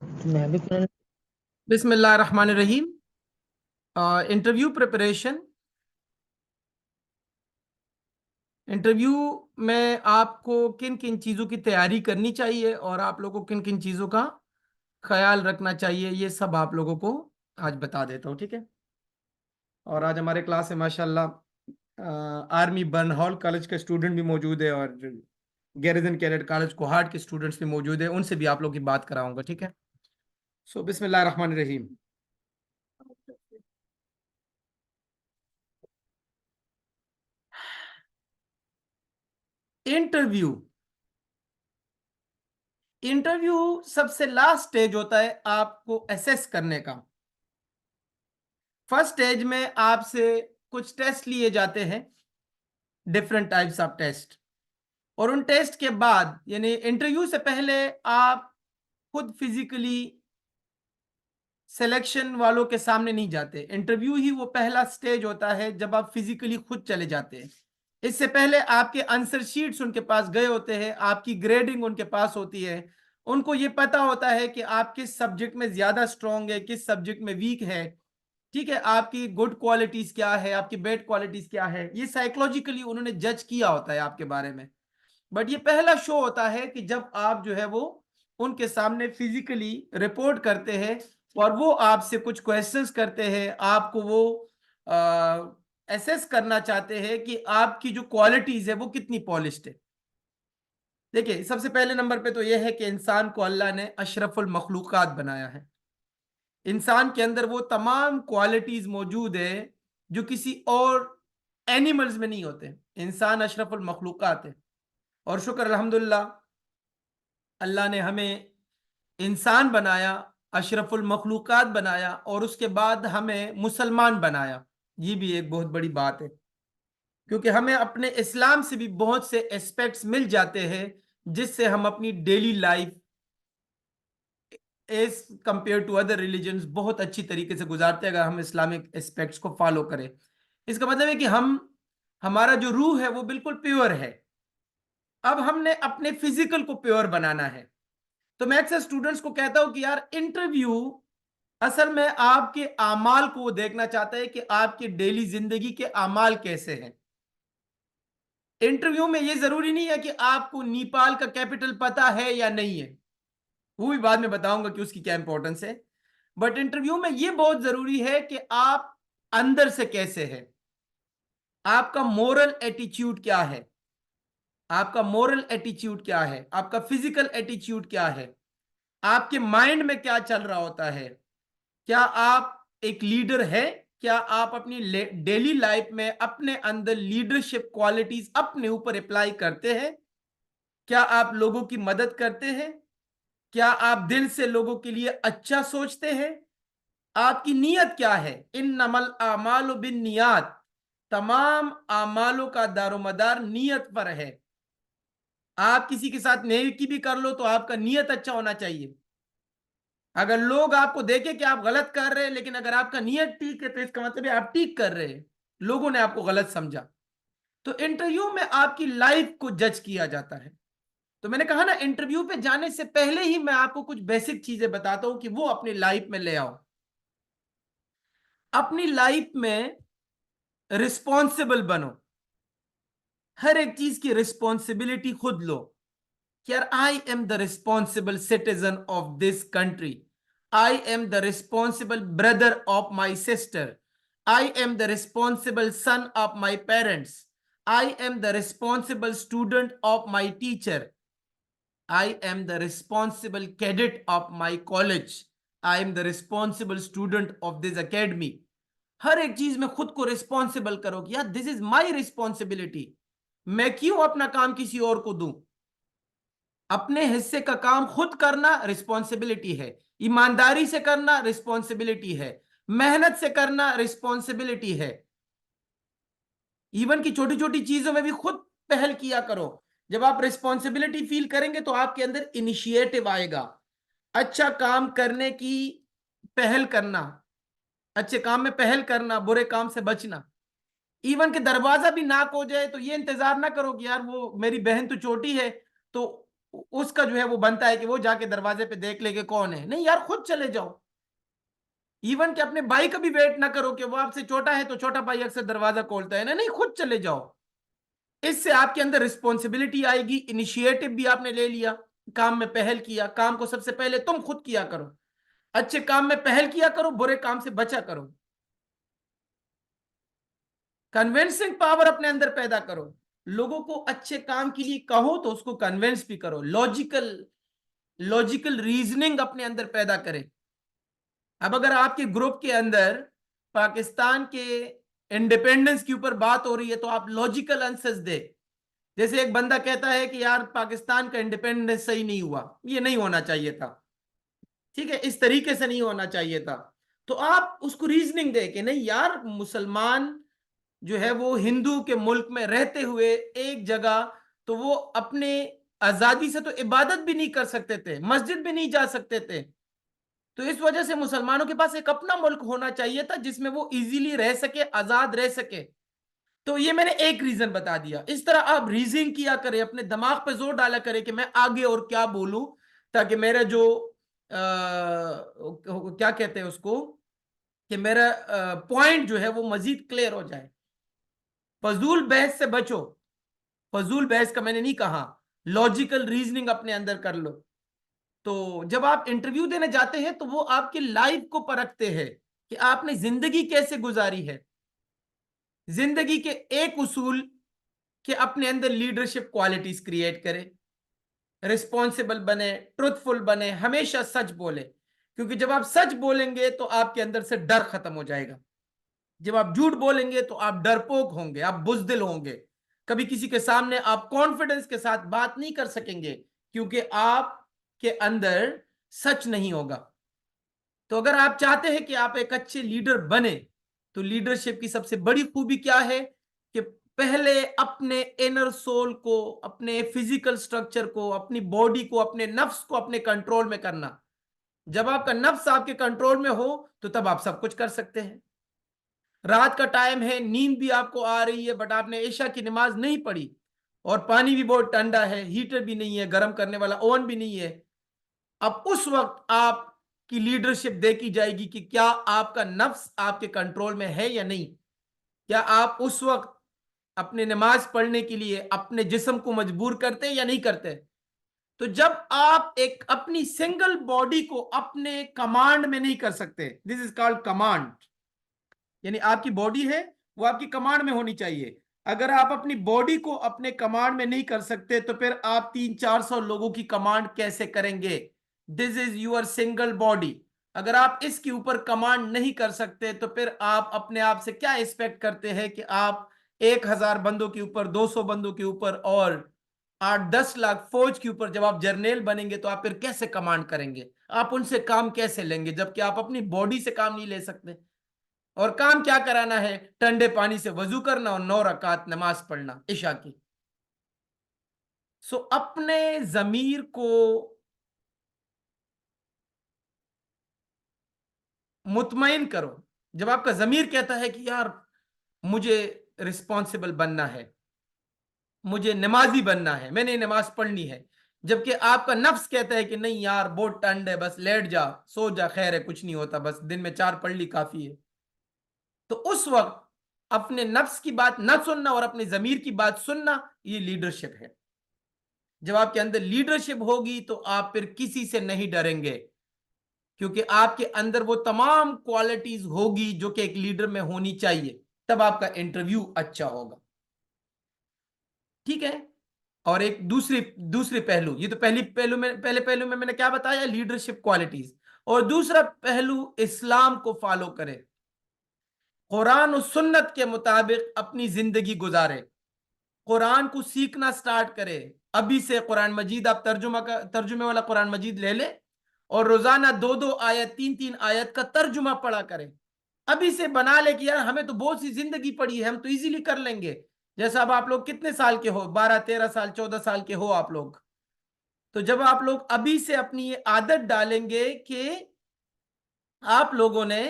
मैं भी करने। बिस्मिल्लाहिर्रहमानिर्रहीम। Interview preparation. इंटरव्यू में आपको किन किन चीज़ों की तैयारी करनी चाहिए और आप लोगों को किन किन चीज़ों का ख्याल रखना चाहिए, ये सब आप लोगों को आज बता देता हूँ, ठीक है। और आज हमारे क्लास में माशाल्लाह आर्मी बर्नहॉल कॉलेज के स्टूडेंट भी मौजूद है और गैरिसन कैडेट कॉलेज कोहाट के स्टूडेंट्स भी मौजूद है, उनसे भी आप लोग की बात कराऊंगा, ठीक है। सो बिस्मिल्लाहिर्रहमानिर्रहीम। इंटरव्यू इंटरव्यू सबसे लास्ट स्टेज होता है आपको असेस करने का। फर्स्ट स्टेज में आपसे कुछ टेस्ट लिए जाते हैं, डिफरेंट टाइप्स ऑफ टेस्ट। और उन टेस्ट के बाद यानी इंटरव्यू से पहले आप खुद फिजिकली सिलेक्शन वालों के सामने नहीं जाते। इंटरव्यू ही वो पहला स्टेज होता है जब आप फिजिकली खुद चले जाते हैं। इससे पहले आपके आंसर शीट्स उनके पास गए होते हैं, आपकी ग्रेडिंग उनके पास होती है। उनको ये पता होता है कि आप किस सब्जेक्ट में ज्यादा स्ट्रांग है, किस सब्जेक्ट में वीक है, ठीक है। आपकी गुड क्वालिटीज क्या है, आपकी बैड क्वालिटीज क्या है, ये साइकोलॉजिकली उन्होंने जज किया होता है आपके बारे में। बट ये पहला शो होता है कि जब आप जो है वो उनके सामने फिजिकली रिपोर्ट करते हैं और वो आपसे कुछ क्वेश्चंस करते हैं, आपको वो एसेस करना चाहते हैं कि आपकी जो क्वालिटीज है वो कितनी पॉलिश्ड है। देखिए, सबसे पहले नंबर पे तो यह है कि इंसान को अल्लाह ने अशरफुल मखलूकात बनाया है। इंसान के अंदर वो तमाम क्वालिटीज मौजूद है जो किसी और एनिमल्स में नहीं होते। इंसान अशरफुल मखलूकात है और शुक्र अल्हम्दुलिल्लाह, अल्लाह ने हमें इंसान बनाया, अशरफुल मखलूकात बनाया और उसके बाद हमें मुसलमान बनाया। ये भी एक बहुत बड़ी बात है, क्योंकि हमें अपने इस्लाम से भी बहुत से एस्पेक्ट्स मिल जाते हैं जिससे हम अपनी daily life as compare to other religions बहुत अच्छी तरीके से गुजारते हैं अगर हम इस्लामिक एस्पेक्ट्स को फॉलो करें। इसका मतलब है कि हमारा जो रूह है वो बिल्कुल प्योर है। अब हमने अपने फिजिकल को प्योर बनाना है। तो मैं अक्सर स्टूडेंट्स को कहता हूं कि यार, इंटरव्यू असल में आपके आमाल को वो देखना चाहता है कि आपकी डेली जिंदगी के आमाल कैसे हैं। इंटरव्यू में ये जरूरी नहीं है कि आपको नेपाल का कैपिटल पता है या नहीं है, वो भी बाद में बताऊंगा कि उसकी क्या इंपॉर्टेंस है। बट इंटरव्यू में ये बहुत जरूरी है कि आप अंदर से कैसे हैं, आपका मोरल एटीट्यूड क्या है, आपका मोरल एटीट्यूड क्या है, आपका फिजिकल एटीट्यूड क्या है, आपके माइंड में क्या चल रहा होता है। क्या आप एक लीडर है? क्या आप अपनी डेली लाइफ में अपने अंदर लीडरशिप क्वालिटीज अपने ऊपर अप्लाई करते हैं? क्या आप लोगों की मदद करते हैं? क्या आप दिल से लोगों के लिए अच्छा सोचते हैं? आपकी नीयत क्या है? इन नमल आमाल बिन नियात, तमाम आमालों का दारोमदार नीयत पर है। आप किसी के साथ नेकी भी कर लो तो आपका नीयत अच्छा होना चाहिए। अगर लोग आपको देखें कि आप गलत कर रहे हैं लेकिन अगर आपका नीयत ठीक है तो इसका मतलब है आप ठीक कर रहे हैं, लोगों ने आपको गलत समझा। तो इंटरव्यू में आपकी लाइफ को जज किया जाता है। तो मैंने कहा ना, इंटरव्यू पे जाने से पहले ही मैं आपको कुछ बेसिक चीजें बताता हूं कि वो अपनी लाइफ में ले आओ। अपनी लाइफ में रिस्पॉन्सिबल बनो, हर एक चीज की रिस्पॉन्सिबिलिटी खुद लो। Here I am the responsible citizen of this country. I am the responsible brother of my sister. I am the responsible son of my parents. I am the responsible student of my teacher. I am the responsible cadet of my college. I am the responsible student of this academy. हर एक चीज में खुद को responsible करो कि यार, this is my responsibility. मैं क्यों अपना काम किसी और को दूं? अपने हिस्से का काम खुद करना रिस्पॉन्सिबिलिटी है, ईमानदारी से करना रिस्पॉन्सिबिलिटी है, मेहनत से करना रिस्पॉन्सिबिलिटी है। इवन की छोटी छोटी चीजों में भी खुद पहल किया करो। जब आप रिस्पॉन्सिबिलिटी फील करेंगे तो आपके अंदर इनिशिएटिव आएगा, अच्छा काम करने की पहल करना, अच्छे काम में पहल करना, बुरे काम से बचना। इवन के दरवाजा भी नाक हो जाए तो ये इंतजार ना करो कि यार वो मेरी बहन तो छोटी है तो उसका जो है वो बनता है कि वो जाके दरवाजे पे देख ले कि कौन है। नहीं यार, खुद चले जाओ। इवन कि अपने भाई का भी वेट ना करो कि वो आपसे छोटा है तो छोटा भाई अक्सर दरवाजा खोलता है ना, नहीं, खुद चले जाओ। इससे आपके अंदर रिस्पॉन्सिबिलिटी आएगी, इनिशिएटिव भी आपने ले लिया, काम में पहल किया। काम को सबसे पहले तुम खुद किया करो, अच्छे काम में पहल किया करो, बुरे काम से बचा करो। कन्विंसिंग पावर अपने अंदर पैदा करो, लोगों को अच्छे काम के लिए कहो तो उसको कन्विंस भी करो, लॉजिकल लॉजिकल रीजनिंग अपने अंदर पैदा करें। अब अगर आपके ग्रुप के अंदर पाकिस्तान के इंडिपेंडेंस के ऊपर बात हो रही है तो आप लॉजिकल आंसर्स दे। जैसे एक बंदा कहता है कि यार पाकिस्तान का इंडिपेंडेंस सही नहीं हुआ, ये नहीं होना चाहिए था, ठीक है, इस तरीके से नहीं होना चाहिए था, तो आप उसको रीजनिंग दे कि नहीं यार, मुसलमान जो है वो हिंदू के मुल्क में रहते हुए एक जगह, तो वो अपने आजादी से तो इबादत भी नहीं कर सकते थे, मस्जिद भी नहीं जा सकते थे। तो इस वजह से मुसलमानों के पास एक अपना मुल्क होना चाहिए था जिसमें वो इजीली रह सके, आजाद रह सके। तो ये मैंने एक रीजन बता दिया। इस तरह आप रीजनिंग किया करें, अपने दिमाग पे जोर डाला करें कि मैं आगे और क्या बोलूं, ताकि मेरा जो क्या कहते हैं उसको, कि मेरा पॉइंट जो है वो मजीद क्लियर हो जाए। फजूल बहस से बचो। फजूल बहस का मैंने नहीं कहा, लॉजिकल रीजनिंग अपने अंदर कर लो। तो जब आप इंटरव्यू देने जाते हैं तो वो आपकी लाइफ को परखते हैं कि आपने जिंदगी कैसे गुजारी है। जिंदगी के एक उसूल कि अपने अंदर लीडरशिप क्वालिटीज क्रिएट करें, रिस्पॉन्सिबल बने, ट्रुथफुल बने, हमेशा सच बोले, क्योंकि जब आप सच बोलेंगे तो आपके अंदर से डर खत्म हो जाएगा। जब आप झूठ बोलेंगे तो आप डरपोक होंगे, आप बुजदिल होंगे, कभी किसी के सामने आप कॉन्फिडेंस के साथ बात नहीं कर सकेंगे, क्योंकि आपके अंदर सच नहीं होगा। तो अगर आप चाहते हैं कि आप एक अच्छे लीडर बने, तो लीडरशिप की सबसे बड़ी खूबी क्या है कि पहले अपने इनर सोल को, अपने फिजिकल स्ट्रक्चर को, अपनी बॉडी को, अपने नफ्स को अपने कंट्रोल में करना। जब आपका नफ्स आपके कंट्रोल में हो तो तब आप सब कुछ कर सकते हैं। रात का टाइम है, नींद भी आपको आ रही है, बट आपने इशा की नमाज नहीं पढ़ी, और पानी भी बहुत ठंडा है, हीटर भी नहीं है, गर्म करने वाला ओवन भी नहीं है। अब उस वक्त आपकी लीडरशिप देखी जाएगी कि क्या आपका नफ्स आपके कंट्रोल में है या नहीं। क्या आप उस वक्त अपने नमाज पढ़ने के लिए अपने जिस्म को मजबूर करते या नहीं करते। तो जब आप एक अपनी सिंगल बॉडी को अपने कमांड में नहीं कर सकते, दिस इज कॉल्ड कमांड, यानी आपकी बॉडी है वो आपकी कमांड में होनी चाहिए। अगर आप अपनी बॉडी को अपने कमांड में नहीं कर सकते तो फिर आप 300-400 लोगों की कमांड कैसे करेंगे। This is your single body. अगर आप इसके ऊपर कमांड नहीं कर सकते तो फिर आप अपने आप से क्या एक्सपेक्ट करते हैं कि आप 1,000 बंदों के ऊपर, 200 बंदों के ऊपर और 8-10 लाख फौज के ऊपर जब आप जर्नेल बनेंगे तो आप फिर कैसे कमांड करेंगे, आप उनसे काम कैसे लेंगे, जबकि आप अपनी बॉडी से काम नहीं ले सकते। और काम क्या कराना है, ठंडे पानी से वजू करना और 9 रकात नमाज पढ़ना इशा की। सो अपने जमीर को मुतमईन करो। जब आपका जमीर कहता है कि यार मुझे रिस्पॉन्सिबल बनना है, मुझे नमाजी बनना है, मैंने नमाज पढ़नी है, जबकि आपका नफ्स कहता है कि नहीं यार बहुत ठंड है, बस लेट जा, सो जा, खैर है, कुछ नहीं होता, बस दिन में 4 पढ़ ली काफी है। तो उस वक्त अपने नफ्स की बात ना सुनना और अपने जमीर की बात सुनना, ये लीडरशिप है। जब आपके अंदर लीडरशिप होगी तो आप फिर किसी से नहीं डरेंगे, क्योंकि आपके अंदर वो तमाम क्वालिटीज होगी जो कि एक लीडर में होनी चाहिए, तब आपका इंटरव्यू अच्छा होगा। ठीक है। और एक दूसरी दूसरे पहलू, ये तो पहले पहलू में मैंने क्या बताया, लीडरशिप क्वालिटीज। और दूसरा पहलू, इस्लाम को फॉलो करें, कुरान और सुन्नत के मुताबिक अपनी जिंदगी गुजारे, कुरान को सीखना स्टार्ट करे। अभी से कुरान मजीद आप तर्जुमे वाला कुरान मजीद ले ले और रोजाना 2-2 आयत, 3-3 आयत का तर्जुमा पढ़ा करें। अभी से बना ले कि यार हमें तो बहुत सी जिंदगी पड़ी है, हम तो इजीली कर लेंगे। जैसा अब आप लोग कितने साल के हो, 12-13 साल, 14 साल के हो आप लोग। तो जब आप लोग अभी से अपनी ये आदत डालेंगे कि आप लोगों ने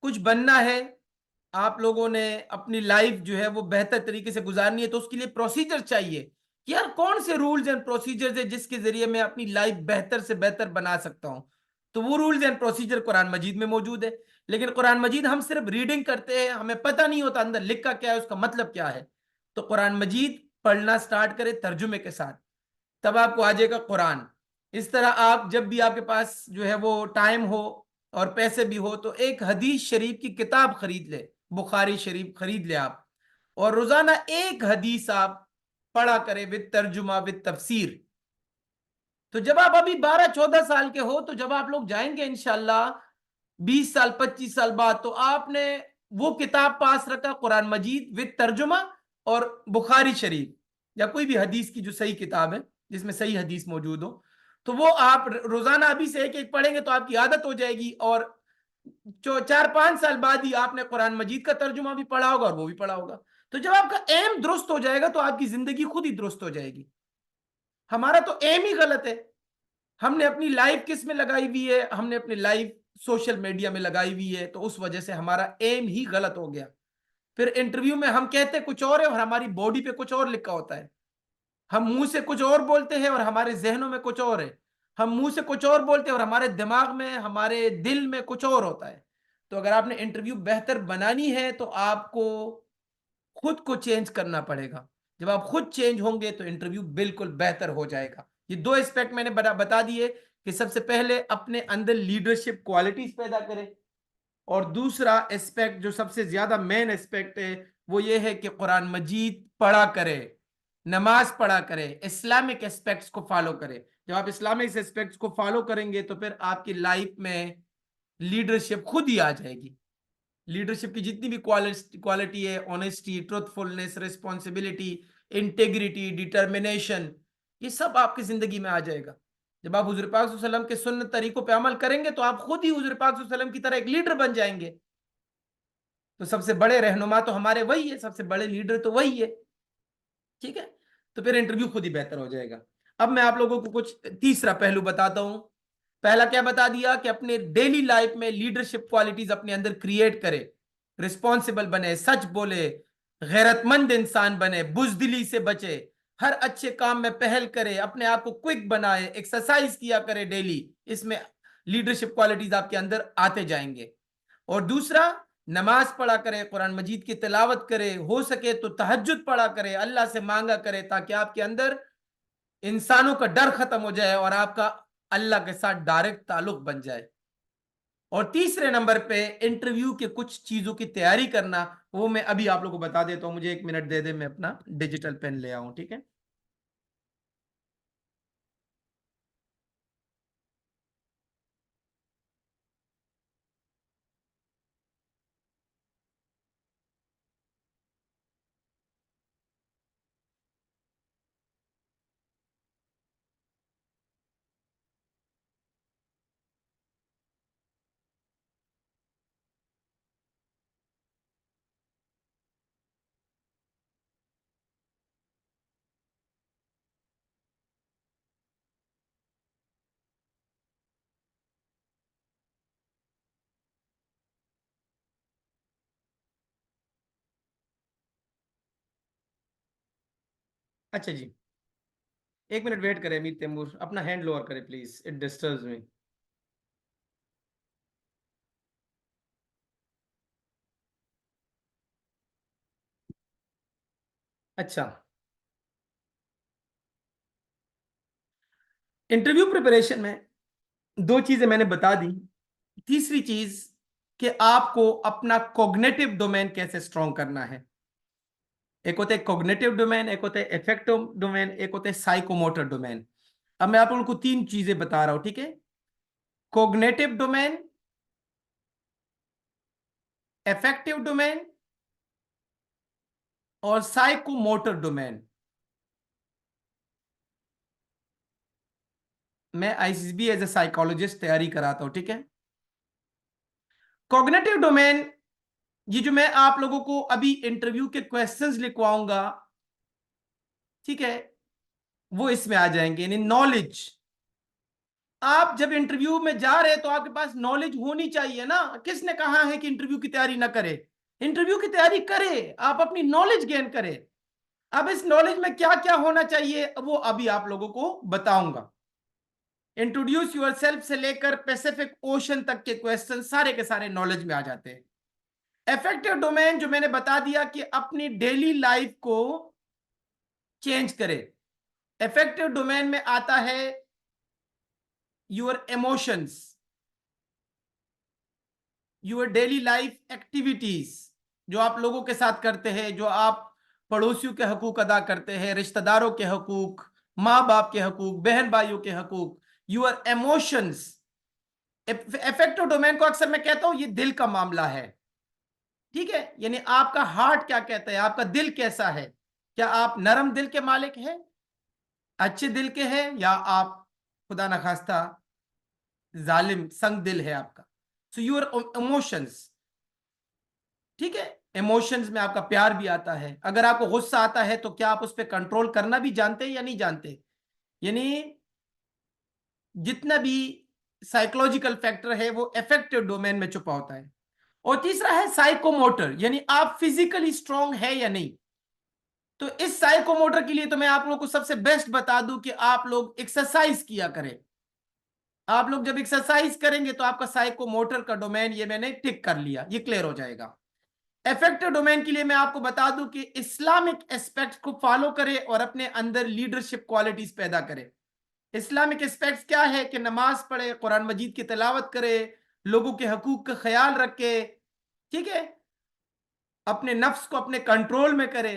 कुछ बनना है, आप लोगों ने अपनी लाइफ जो है वो बेहतर तरीके से गुजारनी है, तो उसके लिए प्रोसीजर चाहिए कि यार कौन से रूल्स एंड प्रोसीजर्स है जिसके जरिए मैं अपनी लाइफ बेहतर से बेहतर बना सकता हूं। तो वो रूल्स एंड प्रोसीजर कुरान मजीद में मौजूद है। लेकिन कुरान मजीद हम सिर्फ रीडिंग करते हैं, हमें पता नहीं होता अंदर लिखा क्या है, उसका मतलब क्या है। तो कुरान मजीद पढ़ना स्टार्ट करें तर्जुमे के साथ, तब आपको आ जाएगा कुरान। इस तरह आप जब भी आपके पास जो है वो टाइम हो और पैसे भी हो, तो एक हदीस शरीफ की किताब खरीद ले, बुखारी शरीफ खरीद ले आप, और रोजाना एक हदीस आप पढ़ा करें विद तर्जुमा विद तफसीर। तो जब आप अभी 12-14 साल के हो, तो जब आप लोग जाएंगे इंशाल्लाह 20 साल 25 साल बाद, तो आपने वो किताब पास रखा कुरान मजीद विद तर्जुमा और बुखारी शरीफ या कोई भी हदीस की जो सही किताब है जिसमें सही हदीस मौजूद हो, तो वो आप रोजाना अभी से एक एक पढ़ेंगे तो आपकी आदत हो जाएगी। और 4-5 साल बाद ही आपने कुरान मजीद का तर्जुमा भी पढ़ा होगा और वो भी पढ़ा होगा। तो जब आपका एम दुरुस्त हो जाएगा तो आपकी जिंदगी खुद ही दुरुस्त हो जाएगी। हमारा तो एम ही गलत है। हमने अपनी लाइफ किस में लगाई हुई है, हमने अपनी लाइफ सोशल मीडिया में लगाई हुई है, तो उस वजह से हमारा एम ही गलत हो गया। फिर इंटरव्यू में हम कहते कुछ और है और हमारी बॉडी पे कुछ और लिखा होता है। हम मुंह से कुछ और बोलते हैं और हमारे जहनों में कुछ और है। हम मुंह से कुछ और बोलते हैं और हमारे दिमाग में, हमारे दिल में कुछ और होता है। तो अगर आपने इंटरव्यू बेहतर बनानी है तो आपको खुद को चेंज करना पड़ेगा। जब आप खुद चेंज होंगे तो इंटरव्यू बिल्कुल बेहतर हो जाएगा। ये दो एस्पेक्ट मैंने बता दिए कि सबसे पहले अपने अंदर लीडरशिप क्वालिटीज पैदा करें, और दूसरा एस्पेक्ट जो सबसे ज्यादा मेन एस्पेक्ट है वो ये है कि कुरान मजीद पढ़ा करे, नमाज पढ़ा करे, इस्लामिक एस्पेक्ट्स को फॉलो करे। जब आप इस्लामिक एस्पेक्ट्स को फॉलो करेंगे तो फिर आपकी लाइफ में लीडरशिप खुद ही आ जाएगी। लीडरशिप की जितनी भी क्वालिटी है, honesty, truthfulness, responsibility, integrity, determination, ये सब आपकी जिंदगी में आ जाएगा। जब आप हुजूर पाक सल्लल्लाहु अलैहि वसल्लम के सुन्नत तरीकों पे अमल करेंगे तो आप खुद ही हुजूर पाक सल्लल्लाहु अलैहि वसल्लम की तरह एक लीडर बन जाएंगे। तो सबसे बड़े रहनुमा तो हमारे वही है, सबसे बड़े लीडर तो वही है। ठीक है, तो फिर इंटरव्यू खुद ही बेहतर हो जाएगा। अब मैं आप लोगों को कुछ तीसरा पहलू बताता हूं। पहला क्या बता दिया कि अपने डेली लाइफ में लीडरशिप क्वालिटीज अपने अंदर क्रिएट करे, रिस्पॉन्सिबल बने, सच बोले, गैरतमंद इंसान बने, बुजदिली से बचे, हर अच्छे काम में पहल करे, अपने आप को क्विक बनाए, एक्सरसाइज किया करे डेली। इसमें लीडरशिप क्वालिटीज आपके अंदर आते जाएंगे। और दूसरा, नमाज पढ़ा करे, कुरान मजीद की तिलावत करे, हो सके तो तहज्जुद पढ़ा करे, अल्लाह से मांगा करे, ताकि आपके अंदर इंसानों का डर खत्म हो जाए और आपका अल्लाह के साथ डायरेक्ट ताल्लुक बन जाए। और तीसरे नंबर पे इंटरव्यू के कुछ चीजों की तैयारी करना, वो मैं अभी आप लोगों को बता देता हूं। मुझे 1 मिनट दे दे, मैं अपना डिजिटल पेन ले आऊं, ठीक है। अच्छा जी, 1 मिनट वेट करें अमीर तैमूर, अपना हैंड लोअर करें प्लीज, इट डिस्टर्ब्स मी। अच्छा, इंटरव्यू प्रिपरेशन में दो चीजें मैंने बता दी। तीसरी चीज कि आपको अपना कॉग्निटिव डोमेन कैसे स्ट्रॉन्ग करना है। एक होता है कॉग्निटिव डोमेन, एक होता है इफेक्टिव डोमेन, एक होता है साइकोमोटर डोमेन। अब मैं आप लोगों को तीन चीजें बता रहा हूं, ठीक है। कॉग्निटिव डोमेन, इफेक्टिव डोमेन और साइकोमोटर डोमेन। मैं आईसीएसबी एज ए साइकोलॉजिस्ट तैयारी कराता हूं, ठीक है। कॉग्निटिव डोमेन, ये जो मैं आप लोगों को अभी इंटरव्यू के क्वेश्चंस लिखवाऊंगा, ठीक है, वो इसमें आ जाएंगे। यानी नॉलेज, आप जब इंटरव्यू में जा रहे हैं तो आपके पास नॉलेज होनी चाहिए ना। किसने कहा है कि इंटरव्यू की तैयारी ना करे? इंटरव्यू की तैयारी करे, आप अपनी नॉलेज गेन करें। अब इस नॉलेज में क्या क्या होना चाहिए वो अभी आप लोगों को बताऊंगा। इंट्रोड्यूस यूर सेल्फ से लेकर पैसिफिक ओशन तक के क्वेश्चन सारे के सारे नॉलेज में आ जाते हैं। इफेक्टिव डोमेन जो मैंने बता दिया कि अपनी डेली लाइफ को चेंज करे। इफेक्टिव डोमेन में आता है your emotions, your daily life activities, जो आप लोगों के साथ करते हैं, जो आप पड़ोसियों के हकूक अदा करते हैं, रिश्तेदारों के हकूक, माँ बाप के हकूक, बहन भाइयों के हकूक, योर इमोशंस। इफेक्टिव डोमेन को अक्सर मैं कहता हूं ये दिल का मामला है, ठीक है, यानी आपका हार्ट क्या कहता है, आपका दिल कैसा है, क्या आप नरम दिल के मालिक हैं, अच्छे दिल के हैं, या आप खुदा न खास्ता जालिम संग दिल है आपका। सो योर इमोशंस, ठीक है, इमोशंस में आपका प्यार भी आता है। अगर आपको गुस्सा आता है तो क्या आप उस पर कंट्रोल करना भी जानते हैं या नहीं जानते, यानी जितना भी साइकोलॉजिकल फैक्टर है वो इफेक्टिव डोमेन में छुपा होता है। और तीसरा है साइकोमोटर, यानी आप फिजिकली स्ट्रांग है या नहीं। तो इस साइकोमोटर के लिए तो मैं आप लोगों को सबसे बेस्ट बता दूं कि आप लोग एक्सरसाइज किया करें। आप लोग जब एक्सरसाइज करेंगे तो आपका साइकोमोटर का डोमेन, ये मैंने टिक कर लिया, ये क्लियर हो जाएगा। इफेक्टिव डोमेन के लिए मैं आपको बता दूं कि इस्लामिक एस्पेक्ट को फॉलो करे और अपने अंदर लीडरशिप क्वालिटीज पैदा करे। इस्लामिक एस्पेक्ट्स क्या है कि नमाज पढ़े, कुरान मजीद की तिलावत करे, लोगों के हकूक का ख्याल रखे, ठीक है, अपने नफ्स को अपने कंट्रोल में करे,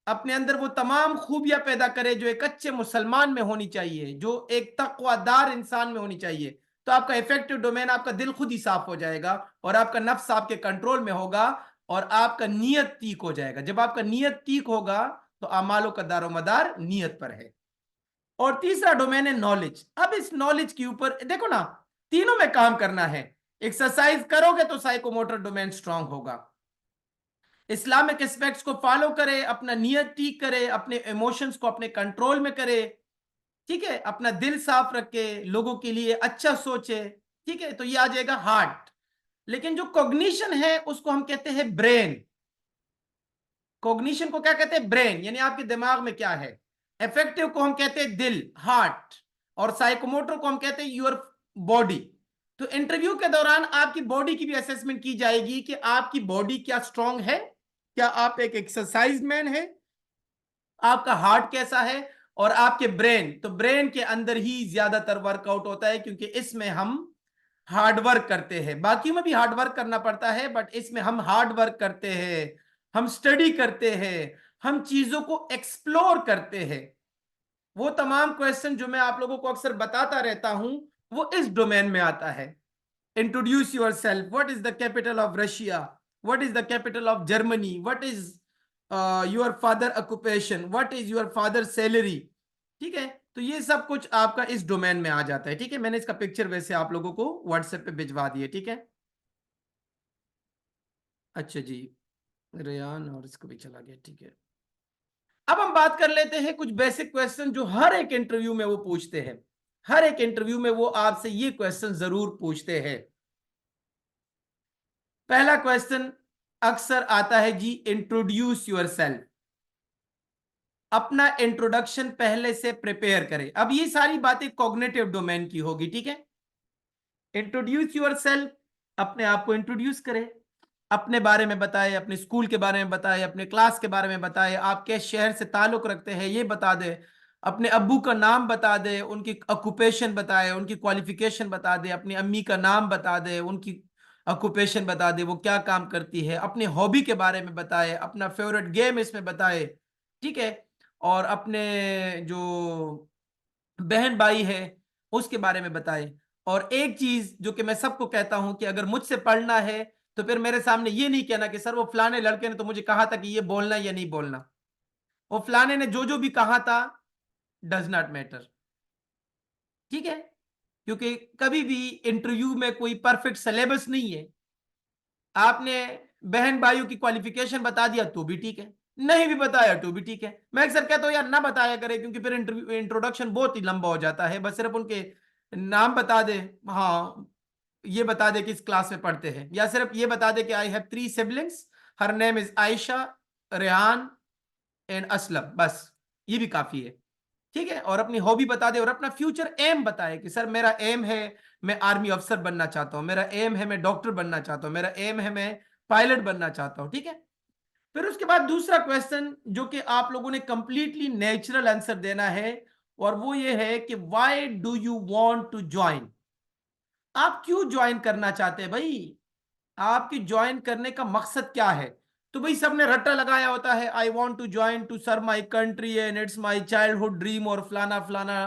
अपने अंदर वो तमाम खूबियां पैदा करे जो एक अच्छे मुसलमान में होनी चाहिए, जो एक तकवादार इंसान में होनी चाहिए। तो आपका इफेक्टिव डोमेन, आपका दिल खुद ही साफ हो जाएगा और आपका नफ्स आपके कंट्रोल में होगा और आपका नियत ठीक हो जाएगा। जब आपका नियत ठीक होगा तो अमालों का दारोमदार नियत पर है। और तीसरा डोमेन है नॉलेज। अब इस नॉलेज के ऊपर देखो ना, तीनों में काम करना है। एक्सरसाइज करोगे तो साइकोमोटर डोमेन स्ट्रांग होगा, इस्लामिक एस्पेक्ट्स को फॉलो करे, अपना नियत ठीक करे, अपने इमोशंस को अपने कंट्रोल में करे, ठीक है, अपना दिल साफ रखे, लोगों के लिए अच्छा सोचे, ठीक है, तो ये आ जाएगा हार्ट। लेकिन जो कॉग्निशन है उसको हम कहते हैं ब्रेन। कॉग्निशन को क्या कहते हैं, ब्रेन, यानी आपके दिमाग में क्या है। इफेक्टिव को हम कहते हैं दिल, हार्ट, और साइकोमोटर को हम कहते हैं योर बॉडी। तो इंटरव्यू के दौरान आपकी बॉडी की भी असेसमेंट की जाएगी कि आपकी बॉडी क्या स्ट्रांग है, क्या आप एक एक्सरसाइज मैन है, आपका हार्ट कैसा है, और आपके ब्रेन। तो ब्रेन के अंदर ही ज्यादातर वर्कआउट होता है क्योंकि इसमें हम हार्ड वर्क करते हैं। बाकी में भी हार्ड वर्क करना पड़ता है बट इसमें हम हार्ड वर्क करते हैं, हम स्टडी करते हैं, हम चीजों को एक्सप्लोर करते हैं। वो तमाम क्वेश्चन जो मैं आप लोगों को अक्सर बताता रहता हूं वो इस डोमेन में आता है। Introduce your self, what is the capital of Russia, what is the capital of Germany, what is your father occupation, what is your father salary, ठीक है। तो ये सब कुछ आपका इस डोमेन में आ जाता है, ठीक है। मैंने इसका पिक्चर वैसे आप लोगों को व्हाट्सएप पे भिजवा दिए, ठीक है। अच्छा जी, रेयान और इसको भी चला गया, ठीक है। अब हम बात कर लेते हैं कुछ बेसिक क्वेश्चन जो हर एक इंटरव्यू में वो पूछते हैं। हर एक इंटरव्यू में वो आपसे ये क्वेश्चन जरूर पूछते हैं। पहला क्वेश्चन अक्सर आता है जी, इंट्रोड्यूस योर सेल्फ। अपना इंट्रोडक्शन पहले से प्रिपेयर करें। अब ये सारी बातें कॉग्निटिव डोमेन की होगी, ठीक है। इंट्रोड्यूस योर सेल्फ, अपने आप को इंट्रोड्यूस करें, अपने बारे में बताए, अपने स्कूल के बारे में बताए, अपने क्लास के बारे में बताए, आप किस शहर से ताल्लुक रखते हैं ये बता दे, अपने अब्बू का नाम बता दे, उनकी ऑक्यूपेशन बताए, उनकी क्वालिफिकेशन बता दे, अपनी अम्मी का नाम बता दे, उनकी ऑक्यूपेशन बता दे, वो क्या काम करती है, अपने हॉबी के बारे में बताए, अपना फेवरेट गेम इसमें बताए, ठीक है, और अपने जो बहन भाई है उसके बारे में बताए। और एक चीज जो कि मैं सबको कहता हूं कि अगर मुझसे पढ़ना है तो फिर मेरे सामने ये नहीं कहना कि सर वो फलाने लड़के ने तो मुझे कहा था कि ये बोलना या नहीं बोलना। वो फलाने ने जो जो भी कहा था डज नॉट मैटर, ठीक है, क्योंकि कभी भी इंटरव्यू में कोई परफेक्ट सिलेबस नहीं है। आपने बहन भाइयों की क्वालिफिकेशन बता दिया तो भी ठीक है, नहीं भी बताया तो भी ठीक है। मैं अक्सर कहता हूं यार ना बताया करे क्योंकि फिर इंटरव्यू इंट्रोडक्शन बहुत ही लंबा हो जाता है। बस सिर्फ उनके नाम बता दे, हाँ ये बता दे किस क्लास में पढ़ते हैं, या सिर्फ ये बता दे कि I have 3 siblings, her name is Ayesha, Rehan, and Aslam, बस ये भी काफी है, ठीक है। और अपनी हॉबी बता दे और अपना फ्यूचर एम बताए कि सर मेरा एम है मैं आर्मी अफसर बनना चाहता हूं, मेरा एम है मैं डॉक्टर बनना चाहता हूं, मेरा एम है मैं पायलट बनना चाहता हूं, ठीक है। फिर उसके बाद दूसरा क्वेश्चन जो कि आप लोगों ने कंप्लीटली नेचुरल आंसर देना है, और वो ये है कि why do you want to join, आप क्यों ज्वाइन करना चाहते हैं भाई, आपकी ज्वाइन करने का मकसद क्या है। तो भाई सबने रट्टा लगाया होता है, I want to join to serve my country and it's my childhood dream और फलाना फलाना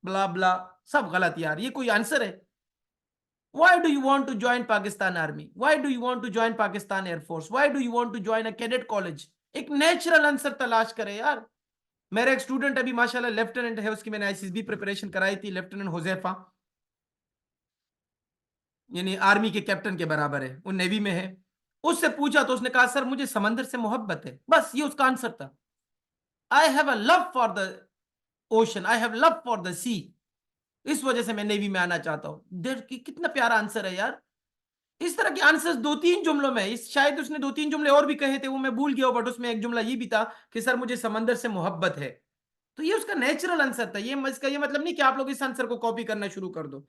ब्ला ब्ला, सब गलत यार, ये कोई आंसर है। Why do you want to join Pakistan Army? Why do you want to join Pakistan Air Force? Why do you want to join a cadet college? एक नेचुरल आंसर तलाश करें यार। मेरा एक स्टूडेंट अभी माशाल्लाह लेफ्टिनेंट है, उसकी मैंने आईसीएसबी प्रिपरेशन कराई थी, लेफ्टिनेंट हुजैफा, यानी आर्मी के कैप्टन के बराबर है, वो नेवी में है। उससे पूछा तो उसने कहा सर मुझे समंदर से मोहब्बत है, बस ये उसका आंसर था। I have a love for the ocean, I have love for the sea, इस वजह से मैं नेवी में आना चाहता हूं। देर की कितना प्यारा आंसर है यार। इस तरह के आंसर्स दो तीन जुमलों में, इस शायद उसने दो तीन जुमले और भी कहे थे वो मैं भूल गया हूं, बट उसमें एक जुमला ये भी था कि सर मुझे समंदर से मोहब्बत है। तो ये उसका नेचुरल आंसर था। ये इसका ये मतलब नहीं कि आप लोग इस आंसर को कॉपी करना शुरू कर दो।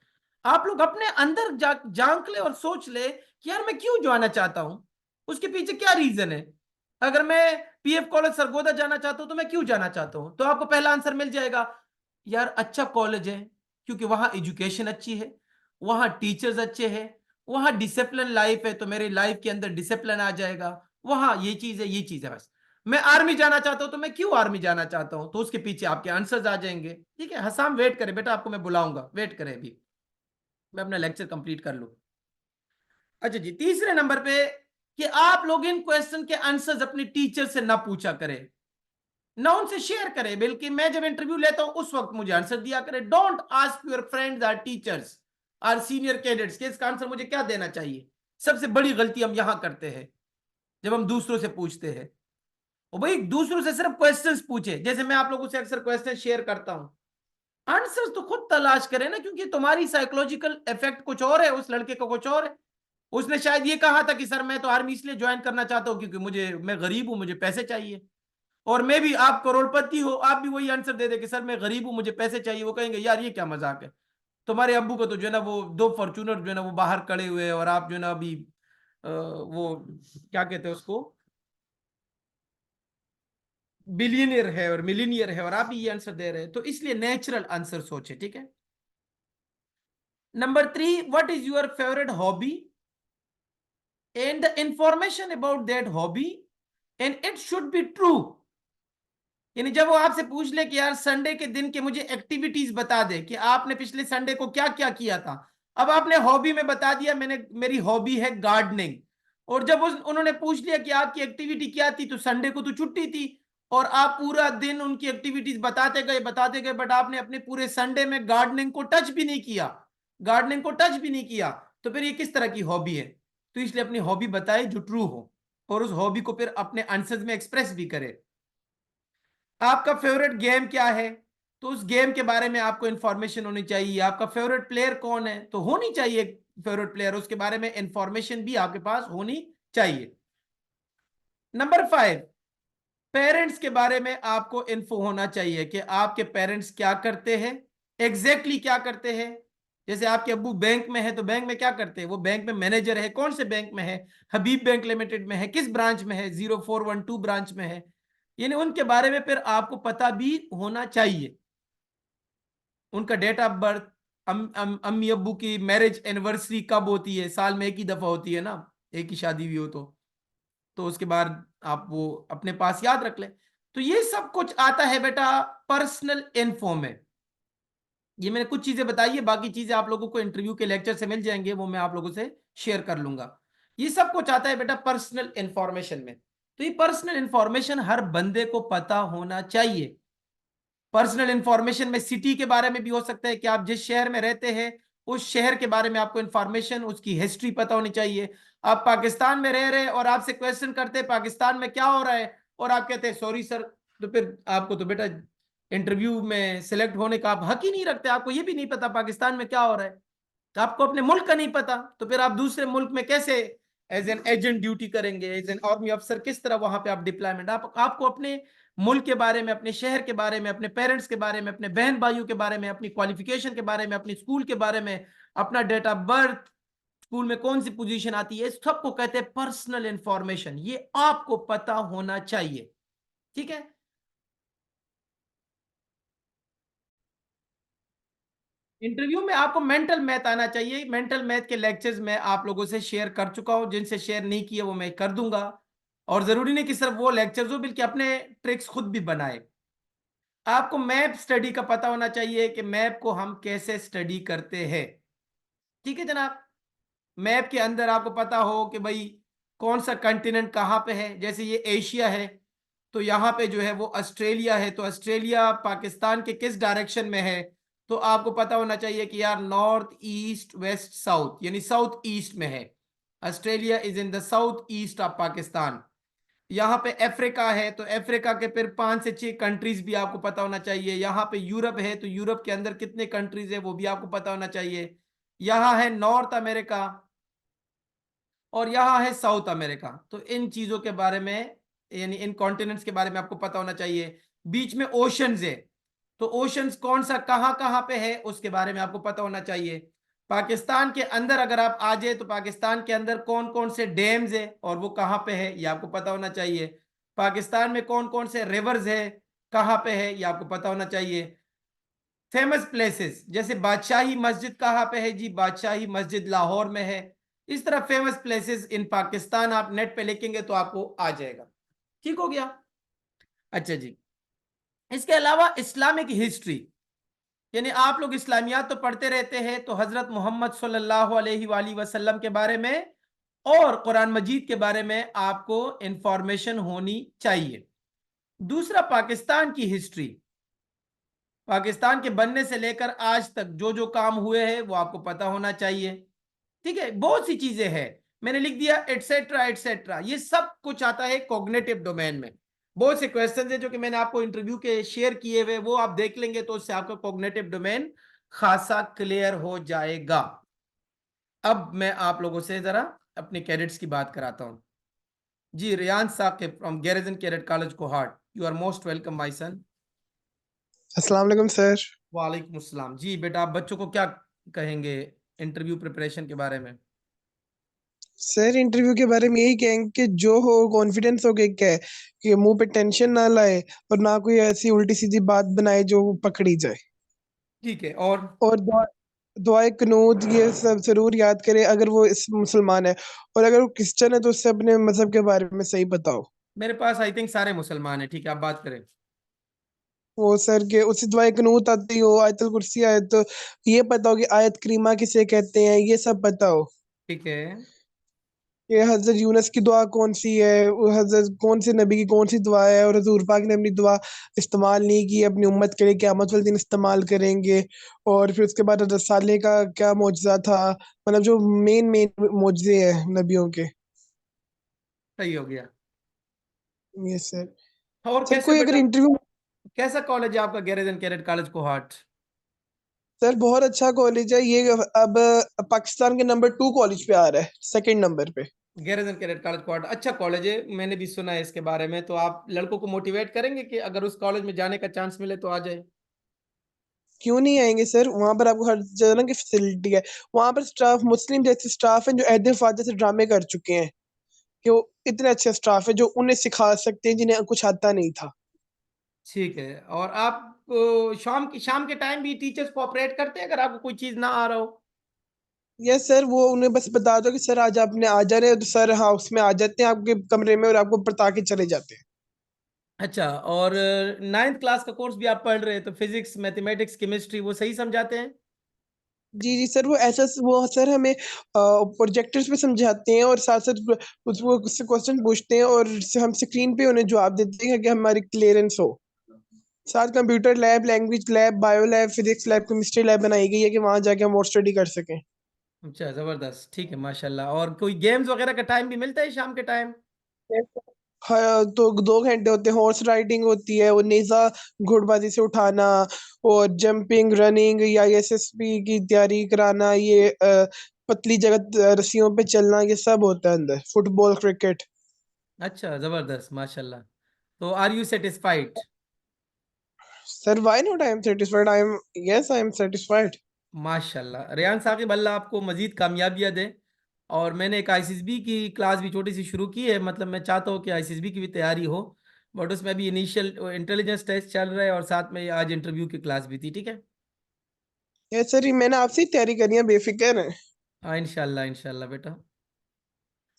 आप लोग अपने अंदर झांक ले और सोच ले कि यार मैं क्यों जाना चाहता हूं, उसके पीछे क्या रीजन है। अगर मैं पीएफ कॉलेज सरगोदा जाना चाहता हूं तो मैं क्यों जाना चाहता हूं, तो आपको पहला आंसर मिल जाएगा, यार अच्छा कॉलेज है क्योंकि वहां एजुकेशन अच्छी है, वहां टीचर्स अच्छे हैं, वहां डिसिप्लिन लाइफ है तो मेरी लाइफ के अंदर डिसिप्लिन आ जाएगा, वहां ये चीज है ये चीज है। बस मैं आर्मी जाना चाहता हूं तो मैं क्यों आर्मी जाना चाहता हूं, तो उसके पीछे आपके आंसर्स आ जाएंगे, ठीक है। हसाम वेट करे बेटा, आपको मैं बुलाऊंगा, वेट करें अभी मैं अपना लेक्चर कंप्लीट कर लूं। अच्छा जी, तीसरे नंबर पे कि आप लोग इन क्वेश्चन के आंसर्स अपनी टीचर से ना पूछा करें, ना उनसे शेयर करें, बल्कि मैं जब इंटरव्यू लेता हूं उस वक्त मुझे आंसर दिया करें। Don't ask your friends or teachers or senior cadets कि इसका आंसर मुझे क्या देना चाहिए। सबसे बड़ी गलती हम यहां करते हैं जब हम दूसरों से पूछते हैं। और भाई दूसरों से सिर्फ क्वेश्चंस पूछे, जैसे मैं आप लोगों से अक्सर क्वेश्चन शेयर करता हूं, आंसर्स तो खुद तलाश करें ना, क्योंकि तुम्हारी साइकोलॉजिकल इफेक्ट कुछ और है, उस लड़के का कुछ और है। उसने शायद ये कहा था कि सर मैं तो आर्मी इसलिए ज्वाइन करना चाहता हूं क्योंकि मैं गरीब हूं, मुझे पैसे चाहिए। और मैं भी, आप करोड़पति हो, आप भी वही आंसर दे दे कि सर मैं गरीब हूं मुझे पैसे चाहिए, वो कहेंगे यार ये क्या मजाक है, तुम्हारे अब्बू को तो जो है ना वो दो फॉर्च्यूनर जो है ना वो बाहर खड़े हुए हैं और आप जो है ना अभी वो क्या कहते हैं उसको, बिलियनियर है और मिलीनियर है, और आप भी ये आंसर दे रहे हैं। तो इसलिए नेचुरल आंसर सोचे, ठीक है। Number 3, what is your favourite hobby and the information about that hobby and it should be true. यानी जब वो आपसे पूछ ले कि यार संडे के दिन के मुझे एक्टिविटीज बता दे कि आपने पिछले संडे को क्या क्या किया था। अब आपने हॉबी में बता दिया मैंने मेरी हॉबी है गार्डनिंग, और जब उन्होंने पूछ लिया कि आपकी एक्टिविटी क्या थी, तो संडे को तो छुट्टी थी, और आप पूरा दिन उनकी एक्टिविटीज बताते गए, बट आपने अपने पूरे संडे में गार्डनिंग को टच भी नहीं किया, गार्डनिंग को टच भी नहीं किया, तो फिर ये किस तरह की हॉबी है। तो इसलिए अपनी हॉबी बताए जो ट्रू हो, और उस हॉबी को फिर अपने आंसर्स में एक्सप्रेस भी करे। आपका फेवरेट गेम क्या है, तो उस गेम के बारे में आपको इंफॉर्मेशन होनी चाहिए। आपका फेवरेट प्लेयर कौन है, तो होनी चाहिए फेवरेट प्लेयर, उसके बारे में इंफॉर्मेशन भी आपके पास होनी चाहिए। नंबर 5, पेरेंट्स के बारे में आपको इन्फो होना चाहिए कि आपके पेरेंट्स क्या करते हैं, एग्जैक्टली क्या करते हैं। जैसे आपके अब्बू बैंक में है तो बैंक में क्या करते हैं, वो बैंक में मैनेजर है, कौन से बैंक में है, हबीब बैंक लिमिटेड में है, किस ब्रांच में है, 0412 ब्रांच में है। यानी उनके बारे में फिर आपको पता भी होना चाहिए, उनका डेट ऑफ बर्थ, अम्मी अब्बू की मैरिज एनिवर्सरी कब होती है, साल में एक ही दफा होती है ना, एक ही शादी हुई हो तो उसके बाद आप वो अपने पास याद रख लें। तो ये सब कुछ आता है बेटा पर्सनल इन्फो में। ये मैंने कुछ चीजें बताई है, बाकी चीजें आप लोगों को इंटरव्यू के लेक्चर से मिल जाएंगे, वो मैं आप लोगों से शेयर कर लूंगा। ये सब कुछ आता है बेटा पर्सनल इंफॉर्मेशन में। तो ये पर्सनल इंफॉर्मेशन हर बंदे को पता होना चाहिए। पर्सनल इंफॉर्मेशन में सिटी के बारे में भी हो सकता है कि आप जिस शहर में रहते हैं उस शहर के बारे में आपको इंफॉर्मेशन, उसकी हिस्ट्री पता होनी चाहिए। आप पाकिस्तान में रह रहे हैं और आपसे क्वेश्चन करते हैं पाकिस्तान में क्या हो रहा है, और आप कहते हैं सॉरी सर, तो फिर आपको तो बेटा इंटरव्यू में सिलेक्ट होने का आप हक ही नहीं रखते। आपको ये भी नहीं पता पाकिस्तान में क्या हो रहा है, तो आपको अपने मुल्क का नहीं पता, तो फिर आप दूसरे मुल्क में कैसे एज एन एजेंट ड्यूटी करेंगे, एज एन आर्मी अफसर किस तरह वहां पे आप डिप्लॉयमेंट, आपको अपने मुल्क के बारे में, अपने शहर के बारे में, अपने पेरेंट्स के बारे में, अपने बहन भाइयों के बारे में, अपनी क्वालिफिकेशन के बारे में, अपनी स्कूल के बारे में, अपना डेट ऑफ बर्थ, स्कूल में कौन सी पोजीशन आती है, इस सबको कहते हैं पर्सनल इंफॉर्मेशन। ये आपको पता होना चाहिए, ठीक है। इंटरव्यू में आपको मेंटल मैथ आना चाहिए। मेंटल मैथ के लेक्चर्स मैं आप लोगों से शेयर कर चुका हूं, जिनसे शेयर नहीं किए वो मैं कर दूंगा। और जरूरी नहीं कि सिर्फ वो लेक्चर्स हो, बल्कि अपने ट्रिक्स खुद भी बनाए। आपको मैप स्टडी का पता होना चाहिए कि मैप को हम कैसे स्टडी करते हैं, ठीक है जनाब। मैप के अंदर आपको पता हो कि भाई कौन सा कंटिनेंट कहाँ पे है। जैसे ये एशिया है, तो यहाँ पे जो है वो ऑस्ट्रेलिया है, तो ऑस्ट्रेलिया पाकिस्तान के किस डायरेक्शन में है, तो आपको पता होना चाहिए कि यार नॉर्थ ईस्ट वेस्ट साउथ, यानी साउथ ईस्ट में है। Australia is in the south east of Pakistan. यहाँ पे अफ्रीका है, तो अफ्रीका के फिर 5 से 6 कंट्रीज भी आपको पता होना चाहिए। यहाँ पे यूरोप है, तो यूरोप के अंदर कितने कंट्रीज है वो भी आपको पता होना चाहिए। यहाँ है नॉर्थ अमेरिका, और यहाँ है साउथ अमेरिका। तो इन चीजों के बारे में, यानी इन कॉन्टिनेंट्स के बारे में आपको पता होना चाहिए। बीच में ओशंस है, तो ओशंस कौन सा कहाँ कहाँ पे है उसके बारे में आपको पता होना चाहिए। पाकिस्तान के अंदर अगर आप आ जाए, तो पाकिस्तान के अंदर कौन कौन से डैम्स है और वो कहाँ पे है ये आपको पता होना चाहिए। पाकिस्तान में कौन कौन से रिवर्स है, कहाँ पे है ये आपको पता होना चाहिए। फेमस प्लेसेस जैसे बादशाही मस्जिद कहाँ पे है जी, बादशाही मस्जिद लाहौर में है। इस तरह फेमस प्लेसेस इन पाकिस्तान आप नेट पे लिखेंगे तो आपको आ जाएगा, ठीक हो गया। अच्छा जी, इसके अलावा इस्लामिक हिस्ट्री, यानी आप लोग इस्लामियात तो पढ़ते रहते हैं, तो हजरत मोहम्मद सल्लल्लाहु अलैहि वसल्लम के बारे में और कुरान मजीद के बारे में आपको इंफॉर्मेशन होनी चाहिए। दूसरा, पाकिस्तान की हिस्ट्री, पाकिस्तान के बनने से लेकर आज तक जो जो काम हुए हैं वो आपको पता होना चाहिए, ठीक है। बहुत सी चीजें हैं, मैंने लिख दिया एटसेट्रा एटसेट्रा, ये सब कुछ आता है कॉग्निटिव डोमेन में। बहुत से क्वेश्चंस है जो कि मैंने आपको इंटरव्यू के शेयर किए हुए, वो आप देख लेंगे तो उससे आपका कॉग्निटिव डोमेन खासा क्लियर हो जाएगा। अब मैं आप लोगों से जरा अपने कैडेट्स की बात कराता हूं। जी, Riyan Saqib from garrison cadet college Kohat, you are most welcome my son. अस्सलाम वालेकुम सर। वालेकुम अस्सलाम। जी बेटा, आप बच्चों को क्या कहेंगे इंटरव्यू प्रिपरेशन के बारे में। सर इंटरव्यू के बारे में यही कहेंगे कि जो हो कॉन्फिडेंस हो के कहे कि मुंह पे टेंशन ना लाए और ना कोई ऐसी उल्टी सीधी बात बनाए जो पकड़ी जाए। ठीक है, और और दुआए कनूत ये सब जरूर याद करे अगर वो इस मुसलमान है, और अगर वो क्रिश्चियन है तो उससे अपने मजहब के बारे में सही बताओ। मेरे पास आई थिंक सारे मुसलमान हैं, ठीक है आप बात करें। वो सर के उससे दुआए कनूत आती हो, आयतुल कुर्सी आए तो ये पता हो कि आयत करीमा किसे कहते हैं, ये सब पता हो। ठीक है। ये हजरत यूनस की दुआ कौन सी है, वो हजरत कौन से नबी की कौन सी दुआ है, और हजूर पाक ने अपनी दुआ इस्तेमाल नहीं की अपनी उम्मत के लिए, क़यामत वाले दिन इस्तेमाल करेंगे। और फिर उसके बाद हजरत साले का क्या मौजज़ा था, मतलब जो मेन मेन मौजज़े हैं नबियों के। सही हो गया। ये सर। और सर कैसे कोई अगर बेटा, इंटरव्यू, कैसा कॉलेज है आपका garrison cadet college Kohat. Sir बहुत अच्छा कॉलेज है ये। अब पाकिस्तान के नंबर 2 कॉलेज पे आ रहा है, सेकंड नंबर पे। गैरिजन कैडेट कॉलेज कोहाट अच्छा कॉलेज है, मैंने भी सुना है इसके बारे में। तो आप लड़कों को मोटिवेट करेंगे कि अगर उस कॉलेज में जाने का चांस मिले तो आ जाए। क्यों नहीं आएंगे सर, वहां पर आपको हर जगह की फैसिलिटी है। वहां पर स्टाफ मुस्लिम जैसे स्टाफ है जो अहद फादर से ड्रामे कर चुके हैं, कि वो इतने अच्छे स्टाफ है जो उन्हें सिखा सकते हैं जिन्हें कुछ आता नहीं था। ठीक है, और आप शाम के टाइम भी टीचर्स कोऑपरेट करते हैं अगर आपको कोई चीज ना आ रहा हो। यस सर, वो उन्हें बस बता दो कि सर आज आपने आ जा रहे हो, तो सर हाउस में आ जाते हैं आपके कमरे में और आपको बता के चले जाते हैं। अच्छा, और 9th क्लास का कोर्स भी आप पढ़ रहे हैं, तो फिजिक्स मैथमेटिक्स केमिस्ट्री वो सही समझाते हैं। जी जी सर, वो ऐसा वो सर हमें प्रोजेक्टर्स पे समझाते हैं और साथ साथ वो उससे क्वेश्चन पूछते हैं और हम स्क्रीन पे उन्हें जवाब देते हैं कि हमारी क्लियरेंस हो। साथ computer lab, language lab, bio lab, physics lab, chemistry lab बनाई गई है कि वहां जाके हम और स्टडी कर सकें। अच्छा जबरदस्त, ठीक है माशाल्लाह। और कोई गेम्स वगैरह का टाइम भी मिलता है शाम के टाइम। हाँ, तो 2 घंटे होते हैं, हॉर्स राइडिंग होती है, वो नेजा घोड़बाजी से उठाना, और जंपिंग, रनिंग या एसएसबी की तैयारी कराना, ये पतली जगह रस्सियों पे चलना, ये सब होता है अंदर, फुटबॉल, क्रिकेट। अच्छा जबरदस्त माशाल्लाह। तो are you satisfied? Sir, why not? I am satisfied. Yes, I am satisfied. माशाल्लाह। रेहान साकिब, अल्लाह आपको मजीद कामयाबियाँ दे। और मैंने एक आईसीएसबी की क्लास भी छोटी सी शुरू की है, मतलब मैं चाहता हूँ कि आईसीएसबी की भी तैयारी हो, बट उसमें अभी इनिशियल इंटेलिजेंस टेस्ट चल रहा है और साथ में आज इंटरव्यू की क्लास भी थी। ठीक है। Yes, sir, मैंने आपसे ही तैयारी करनी है, बेफिक्र है। हाँ, इंशाल्लाह इंशाल्लाह बेटा।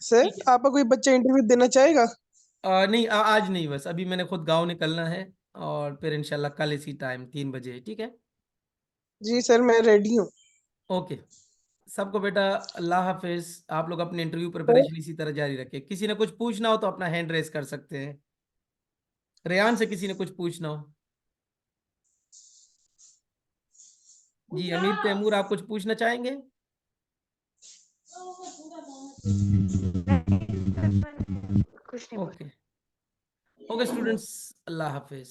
सर, ठीक है। आपका कोई बच्चा इंटरव्यू देना चाहेगा? नहीं, आज नहीं, बस अभी मैंने खुद गाँव निकलना है, और फिर इंशाल्लाह कल इसी टाइम 3 बजे। ठीक है। जी सर, मैं रेडी हूँ। ओके। सबको बेटा अल्लाह हाफिज। आप लोग अपने इंटरव्यू सर, प्रिपरेशन इसी तरह जारी रखें। किसी ने कुछ पूछना हो तो अपना हैंड रेस कर सकते हैं। रेहान से किसी ने कुछ पूछना हो? जी अमीर तैमूर, आप कुछ पूछना चाहेंगे? कुछ नहीं बोल। ओके। ओके स्टूडेंट्स, अल्लाह हाफिज।